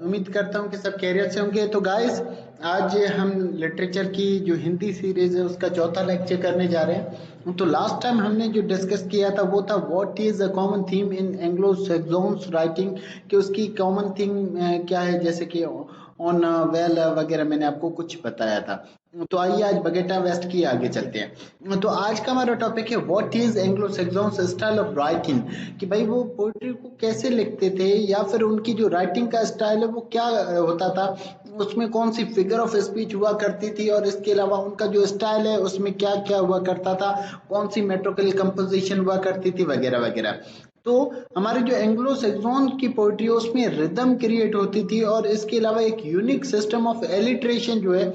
उम्मीद करता हूँ कि सब खैरियत से होंगे। तो गाइस, आज हम लिटरेचर की जो हिंदी सीरीज है उसका चौथा लेक्चर करने जा रहे हैं। तो लास्ट टाइम हमने जो डिस्कस किया था वो था what is a common theme in Anglo Saxons writing, कि उसकी कॉमन थीम क्या है, जैसे कि ऑन वेल वगैरह मैंने आपको कुछ बताया था। तो आइए आज बगेटा वेस्ट की आगे चलते हैं। तो आज का हमारा टॉपिक है what is Anglo Saxons style of writing, कि भाई वो पोइट्री को कैसे लिखते थे या फिर उनकी जो राइटिंग का स्टाइल है वो क्या होता था, उसमें कौन सी फिगर ऑफ स्पीच हुआ करती थी, और इसके अलावा उनका जो स्टाइल है उसमें क्या क्या हुआ करता था, कौन सी मेट्रिकल कंपोजिशन हुआ करती थी वगैरह वगैरह। तो हमारे जो एंग्लो सैक्सोन की पोइट्री है उसमें रिदम क्रिएट होती थी, और इसके अलावा एक यूनिक सिस्टम ऑफ एलिट्रेशन जो है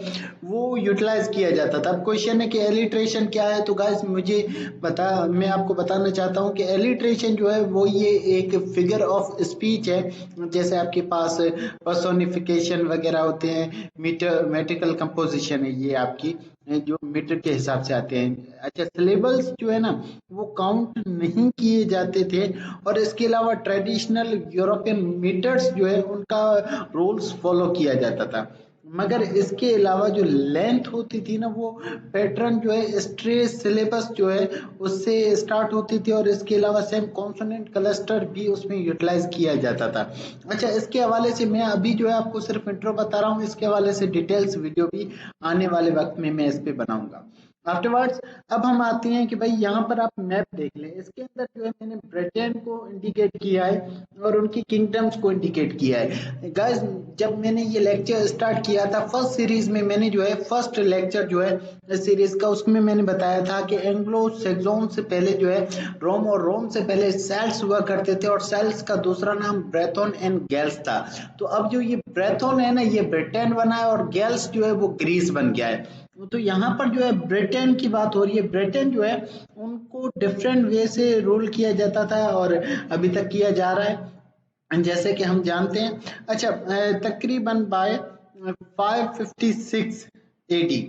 वो यूटिलाइज किया जाता था। अब क्वेश्चन है कि एलिट्रेशन क्या है, तो गाइस मुझे मैं आपको बताना चाहता हूँ कि एलिट्रेशन जो है वो ये एक फिगर ऑफ स्पीच है। जैसे आपके पास पर्सोनिफिकेशन वगैरह होते हैं, मीटर मेट्रिकल कंपोजिशन है, ये आपकी जो मीटर के हिसाब से आते हैं। अच्छा, सिलेबल्स जो है ना वो काउंट नहीं किए जाते थे, और इसके अलावा ट्रेडिशनल यूरोपियन मीटर्स जो है उनका रूल्स फॉलो किया जाता था। मगर इसके अलावा जो लेंथ होती थी ना वो पैटर्न जो है स्ट्रेस सिलेबस जो है उससे स्टार्ट होती थी, और इसके अलावा सेम कॉन्सोनेंट क्लस्टर भी उसमें यूटिलाइज किया जाता था। अच्छा, इसके हवाले से मैं अभी जो है आपको सिर्फ इंट्रो बता रहा हूँ, इसके हवाले से डिटेल्स वीडियो भी आने वाले वक्त में मैं इस पे बनाऊंगा आफ्टरवर्ड्स। अब हम आते हैं कि भाई यहाँ पर आप मैप देख लें, इसके अंदर जो है मैंने ब्रिटेन को इंडिकेट किया है और उनकी किंगडम्स को इंडिकेट किया है। गाइस, जब मैंने ये लेक्चर स्टार्ट किया था फर्स्ट सीरीज में, मैंने जो है फर्स्ट लेक्चर जो है इस सीरीज का, उसमें मैंने बताया था कि एंग्लो सैक्सोन से पहले जो है रोम, और रोम से पहले सेल्ट्स हुआ करते थे, और सेल्ट्स का दूसरा नाम ब्रेथोन एंड गैल्स था। तो अब जो ये ब्रेथोन है ना ये ब्रिटेन बना है, और गैल्स जो है वो ग्रीस बन गया है। तो यहाँ पर जो है ब्रिटेन की बात हो रही है। ब्रिटेन जो है उनको डिफरेंट वे से रूल किया जाता था और अभी तक किया जा रहा है, जैसे कि हम जानते हैं। अच्छा, तकरीबन बाय 556 एडी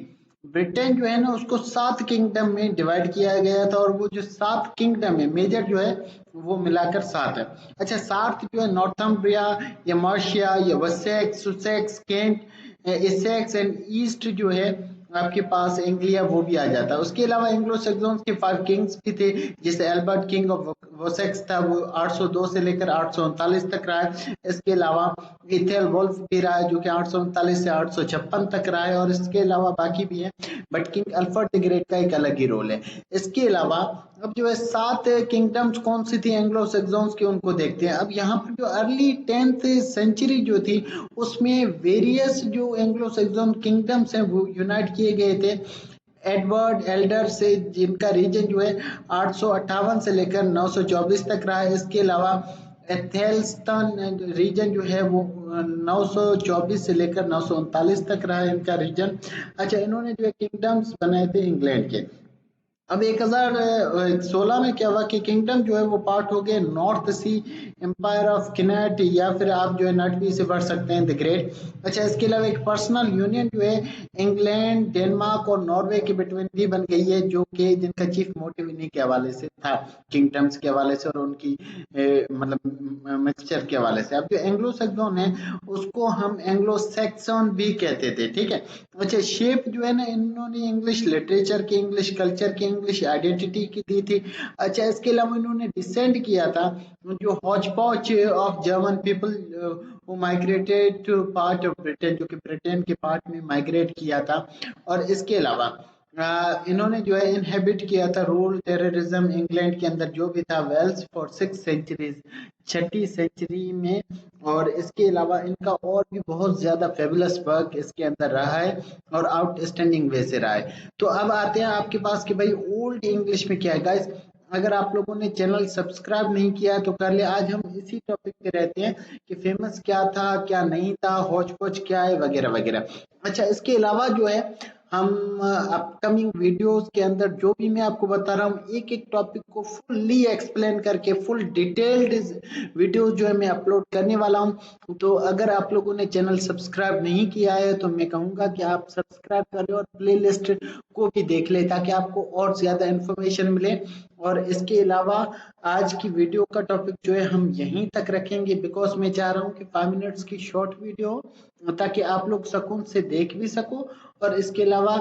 ब्रिटेन जो है ना उसको 7 किंगडम में डिवाइड किया गया था, और वो जो 7 किंगडम है मेजर जो है वो मिलाकर 7 है। अच्छा, 7 जो है नॉर्थम्ब्रिया या मर्शिया या Wessex, Sussex, Kent, Essex and East जो है आपके पास एंग्लिया वो भी आ जाता है। उसके अलावा एंग्लो सैक्सोन्स के 5 किंग्स भी थे, जैसे एल्बर्ट किंग ऑफ वोसेक्स था, वो 802 से लेकर 839 तक रहा है। इसके अलावा इथेल वोल्फ भी रहा है जो कि 839 से 856 तक रहा है, और इसके अलावा बाकी भी है, but king Alfred the great का एक अलग ही रोल है। इसके अलावा अब जो है 7 किंगडम्स कौन सी थी एंग्लो सैक्सोन्स के, उनको देखते हैं। अब यहाँ पर जो अर्ली 10th सेंचुरी जो थी उसमें वेरियस जो एंग्लो सैक्सन किंगडम्स हैं वो यूनाइट किए गए थे एडवर्ड एल्डर से, जिनका रीजन जो है 858 से लेकर 924 तक रहा है। इसके अलावा एथेल्स्टन रीजन जो है वो 924 से लेकर 939 तक रहा है इनका रीजन। अच्छा, इन्होंने जो है किंगडम्स बनाए थे इंग्लैंड के। अब 1016 में क्या हुआ कि किंगडम जो है वो पार्ट हो गए north C empire of Kinet, या फिर आप जो है नटवी से पढ़ सकते हैं द ग्रेट। अच्छा, इसके अलावा एक पर्सनल यूनियन जो है इंग्लैंड, डेनमार्क और नॉर्वे के बिटवीन भी बन गई है, जो कि जिनका चीफ मोटिव इन्हीं के हवाले से था, किंगडम्स के हवाले से और उनकी मतलब मिक्सचर के हवाले से। अब जो एंग्लो सैक्सन है उसको हम एंग्लो सैक्सन भी कहते थे, ठीक है। अच्छा, शेप जो है ना इन्होंने इंग्लिश लिटरेचर की, इंग्लिश कल्चर की, इंग्लिश आइडेंटिटी की दी थी। अच्छा, इसके अलावा इन्होंने डिसेंड किया था जो hotchpotch of German people वो migrated to part of Britain, जो कि ब्रिटेन के पार्ट में माइग्रेट किया था। और इसके अलावा इन्होंने जो है इनहेबिट किया था रूल टेररिज्म इंग्लैंड के अंदर जो भी था वेल्स फॉर 6 सेंचुरीज, 6ठी सेंचुरी में। और इसके अलावा इनका और भी बहुत ज्यादा फेबुलस वर्क इसके अंदर रहा है और आउटस्टैंडिंग वे से रहा है। तो अब आते हैं आपके पास कि भाई ओल्ड इंग्लिश में क्या है। गाइस, अगर आप लोगों ने चैनल सब्सक्राइब नहीं किया है तो कर ले। आज हम इसी टॉपिक पे रहते हैं कि फेमस क्या था क्या नहीं था, हौच पौच क्या है वगैरह वगैरह। अच्छा, इसके अलावा जो है हम अपकमिंग वीडियोस के अंदर जो भी मैं आपको बता रहा हूँ एक एक टॉपिक को फुल्ली एक्सप्लेन करके फुल डिटेल्ड वीडियोस जो है मैं अपलोड करने वाला हूँ। तो अगर आप लोगों ने चैनल सब्सक्राइब नहीं किया है तो मैं कहूँगा कि आप सब्सक्राइब करें और प्लेलिस्ट को भी देख लें ताकि आपको और ज़्यादा इन्फॉर्मेशन मिले। और इसके अलावा आज की वीडियो का टॉपिक जो है हम यहीं तक रखेंगे, बिकॉज मैं चाह रहा हूँ कि 5 मिनट्स की शॉर्ट वीडियो हो, ताकि आप लोग सुकून से देख भी सको और इसके अलावा